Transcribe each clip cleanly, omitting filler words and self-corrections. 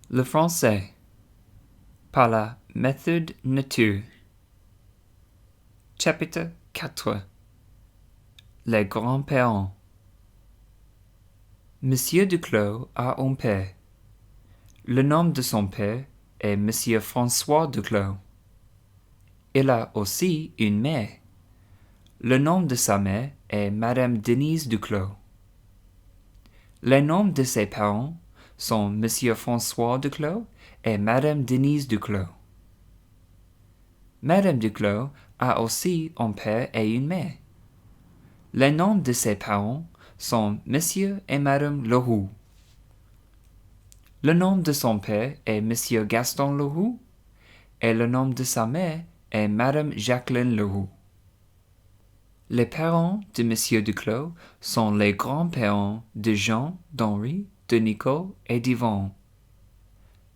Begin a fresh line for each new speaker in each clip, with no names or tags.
Le français par la méthode nature. Chapitre 4. Les grands-parents. Monsieur Duclos a un père. Le nom de son père est Monsieur François Duclos. Il a aussi une mère. Le nom de sa mère est Madame Denise Duclos. Les noms de ses parents sont Monsieur François Duclos et Madame Denise Duclos. Madame Duclos a aussi un père et une mère. Les noms de ses parents sont Monsieur et Madame Leroux. Le nom de son père est Monsieur Gaston Leroux et le nom de sa mère est Madame Jacqueline Leroux. Les parents de Monsieur Duclos sont les grands-parents de Jean, d'Henri, de Nicole et d'Yvonne.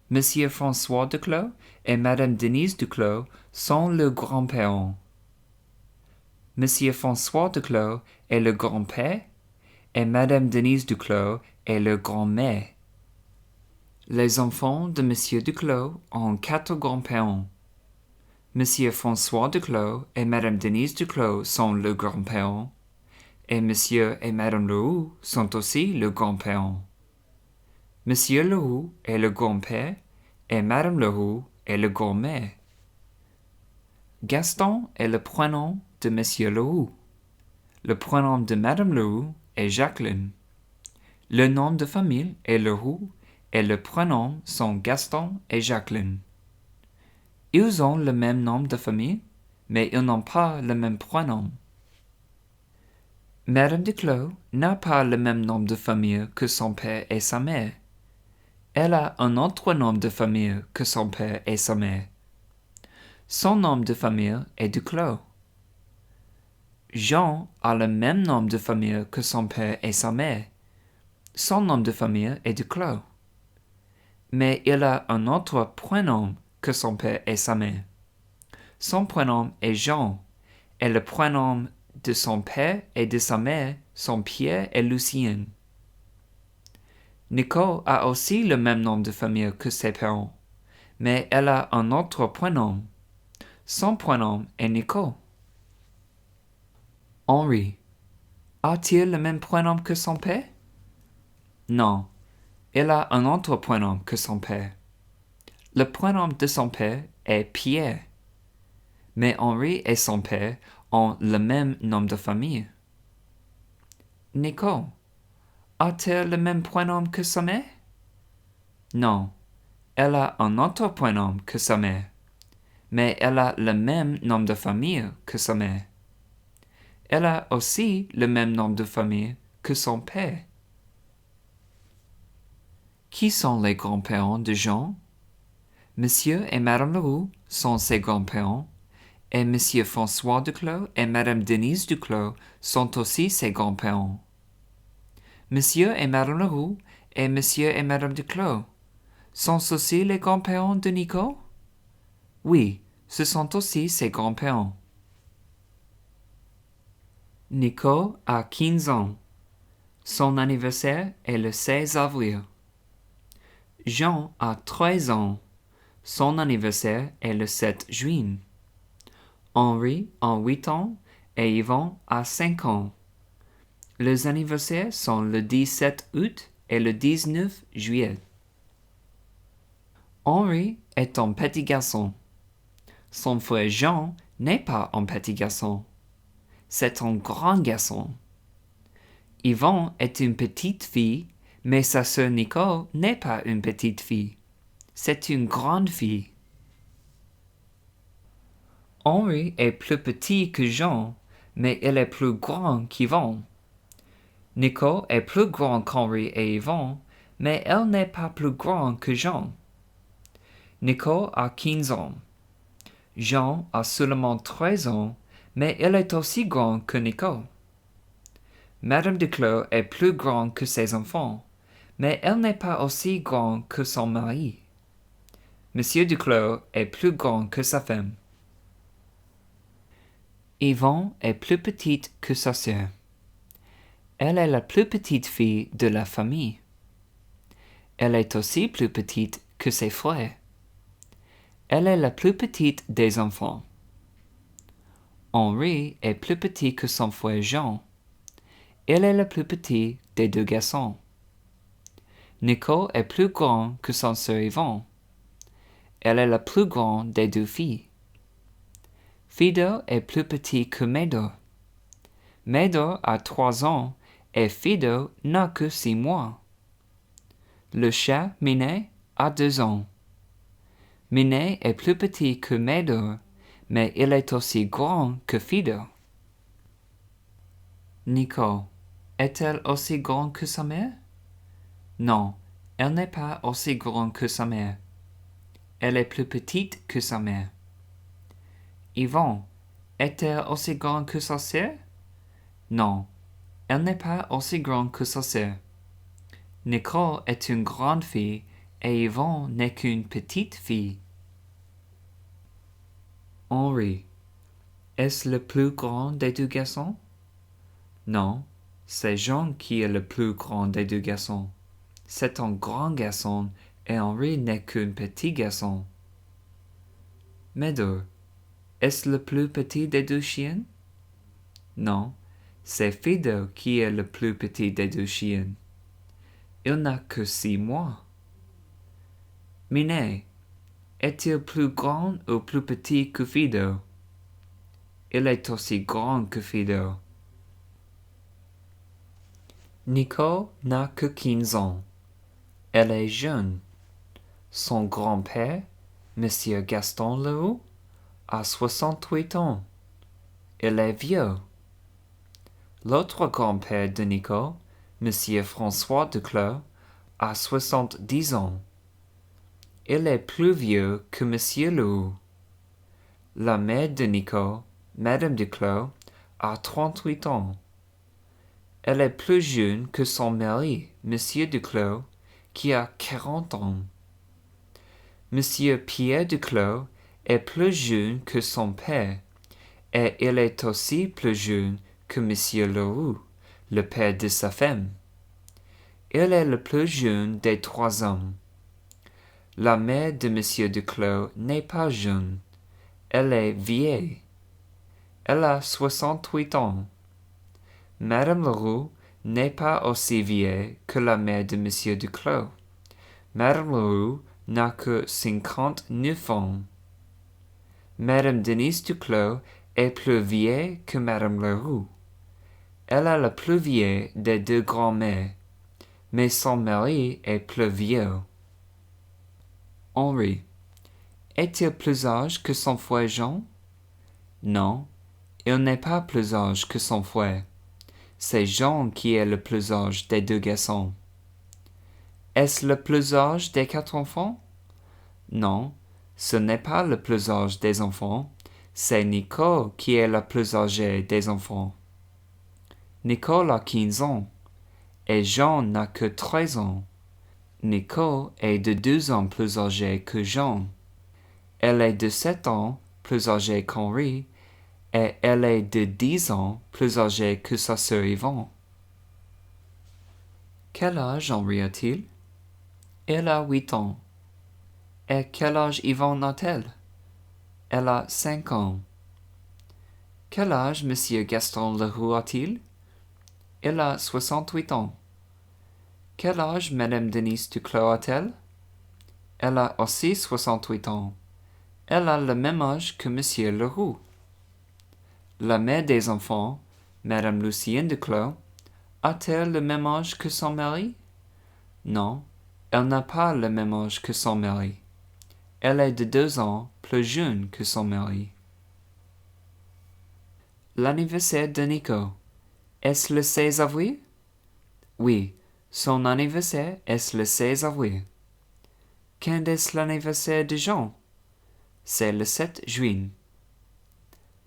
Monsieur François Duclos et Madame Denise Duclos sont leurs grands-parents. Monsieur François Duclos est le grand-père et Madame Denise Duclos est le grand-mère. Les enfants de Monsieur Duclos ont 4 grands-parents. Monsieur François Duclos et Madame Denise Duclos sont leurs grands-parents et Monsieur et Madame Leroux sont aussi leurs grands-parents. Monsieur Leroux est le grand-père et Madame Leroux est le grand-mère. Gaston est le prénom de Monsieur Leroux. Le prénom de Madame Leroux est Jacqueline. Le nom de famille est Leroux et le prénom sont Gaston et Jacqueline. Ils ont le même nom de famille, mais ils n'ont pas le même prénom. Madame Duclos n'a pas le même nom de famille que son père et sa mère. Elle a un autre nom de famille que son père et sa mère. Son nom de famille est Duclos. Jean a le même nom de famille que son père et sa mère. Son nom de famille est Duclos. Mais il a un autre prénom que son père et sa mère. Son prénom est Jean, et le prénom de son père et de sa mère sont Pierre et Lucien. Nicole a aussi le même nom de famille que ses parents, mais elle a un autre prénom. Son prénom est Nicole. Henri a-t-il le même prénom que son père? Non, il a un autre prénom que son père. Le prénom de son père est Pierre, mais Henri et son père ont le même nom de famille. Nicole a-t-elle le même prénom que sa mère? Non, elle a un autre prénom que sa mère, mais elle a le même nom de famille que sa mère. Elle a aussi le même nom de famille que son père. Qui sont les grands-parents de Jean? Monsieur et Madame Leroux sont ses grands-parents, et Monsieur François Duclos et Madame Denise Duclos sont aussi ses grands-parents. Monsieur et Madame Leroux et Monsieur et Madame Duclos sont aussi les grands-parents de Nicole? Oui, ce sont aussi ses grands-parents. Nicole a 15 ans. Son anniversaire est le 16 avril. Jean a 13 ans. Son anniversaire est le 7 juin. Henri a 8 ans et Yvonne a 5 ans. Les anniversaires sont le 17 août et le 19 juillet. Henri est un petit garçon. Son frère Jean n'est pas un petit garçon. C'est un grand garçon. Yvonne est une petite fille, mais sa sœur Nicole n'est pas une petite fille. C'est une grande fille. Henri est plus petit que Jean, mais il est plus grand qu'Yvonne. Nicole est plus grand qu'Henri et Yvonne, mais elle n'est pas plus grande que Jean. Nicole a 15 ans. Jean a seulement 13 ans, mais il est aussi grand que Nicole. Madame Duclos est plus grande que ses enfants, mais elle n'est pas aussi grande que son mari. Monsieur Duclos est plus grand que sa femme. Yvonne est plus petite que sa sœur. Elle est la plus petite fille de la famille. Elle est aussi plus petite que que ses frères. Elle est la plus petite des enfants. Henri est plus petit que son frère Jean. Il est le plus petit des deux garçons. Nico est plus grand que son sœur Yvonne. Elle est la plus grande des deux filles. Fido est plus petit que Méthode. Méthode a 3 ans et Fido n'a que 6 mois. Le chat Minet a 2 ans. Minet est plus petit que Méthode, mais il est aussi grand que Fido. Nico, est-elle aussi grande que sa mère? Non, elle n'est pas aussi grande que sa mère. Elle est plus petite que sa mère. Yvonne, est-elle aussi grande que sa sœur? Non, elle n'est pas aussi grande que sa sœur. Nicole est une grande fille et Yvonne n'est qu'une petite fille. Henri, est-ce le plus grand des deux garçons? Non, c'est Jean qui est le plus grand des deux garçons. C'est un grand garçon et Henri n'est qu'un petit garçon. Méthode, est-ce le plus petit des deux chiens? Non, c'est Fido qui est le plus petit des deux chiens. Il n'a que 6 mois. Minet, est-il plus grand ou plus petit que Fido? Il est aussi grand que Fido. Nico n'a que 15 ans. Elle est jeune. Son grand-père, Monsieur Gaston Leroux, a 68 ans. Il est vieux. L'autre grand-père de Nico, Monsieur François Duclos, a 70 ans. Il est plus vieux que Monsieur Leroux. La mère de Nico, Madame Duclos, a 38 ans. Elle est plus jeune que son mari, Monsieur Duclos, qui a 40 ans. Monsieur Pierre Duclos est plus jeune que son père, et il est aussi plus jeune que Monsieur Leroux, le père de sa femme. Il est le plus jeune des 3 hommes. La mère de Monsieur Duclos n'est pas jeune. Elle est vieille. Elle a 68 ans. Madame Leroux n'est pas aussi vieille que la mère de Monsieur Duclos. Madame Leroux n'a que 59 ans. Madame Denise Duclos est plus vieille que Madame Leroux. Elle est la plus vieille des 2 grands-mères, mais son mari est plus vieux. Henri, est-il plus âgé que son frère Jean? Non, il n'est pas plus âgé que son frère. C'est Jean qui est le plus âgé des 2 garçons. Est-ce le plus âgé des 4 enfants? Non, ce n'est pas le plus âgé des enfants. C'est Nicole qui est la plus âgée des enfants. Nicole a 15 ans et Jean n'a que 13 ans. Nicole est de 2 ans plus âgée que Jean. Elle est de 7 ans plus âgée qu'Henri et elle est de 10 ans plus âgée que sa sœur Yvonne. Quel âge Henri a-t-il? Elle a 8 ans. Et quel âge Yvonne a-t-elle? Elle a 5 ans. Quel âge Monsieur Gaston Leroux a-t-il? Elle a 68 ans. Quel âge Madame Denise Duclos a-t-elle? Elle a aussi 68 ans. Elle a le même âge que Monsieur Leroux. La mère des enfants, Madame Lucienne Duclos, a-t-elle le même âge que son mari? Non, elle n'a pas le même âge que son mari. Elle est de 2 ans plus jeune que son mari. L'anniversaire de Nico, est-ce le 16 avril? Oui, son anniversaire est le 16 avril. Quand est l'anniversaire de Jean? C'est le 7 juin.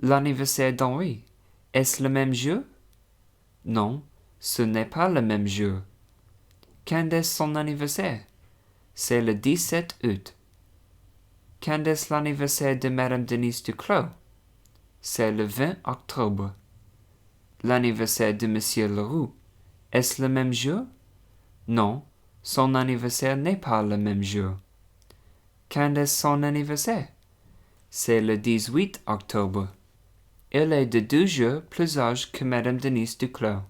L'anniversaire d'Henri, est-ce le même jour? Non, ce n'est pas le même jour. Quand est son anniversaire? C'est le 17 août. Quand est l'anniversaire de Madame Denise Duclos? C'est le 20 octobre. L'anniversaire de Monsieur Leroux, est-ce le même jour? Non, son anniversaire n'est pas le même jour. Quand est son anniversaire? C'est le 18 octobre. Elle est de 2 jours plus âgée que Madame Denise Duclos.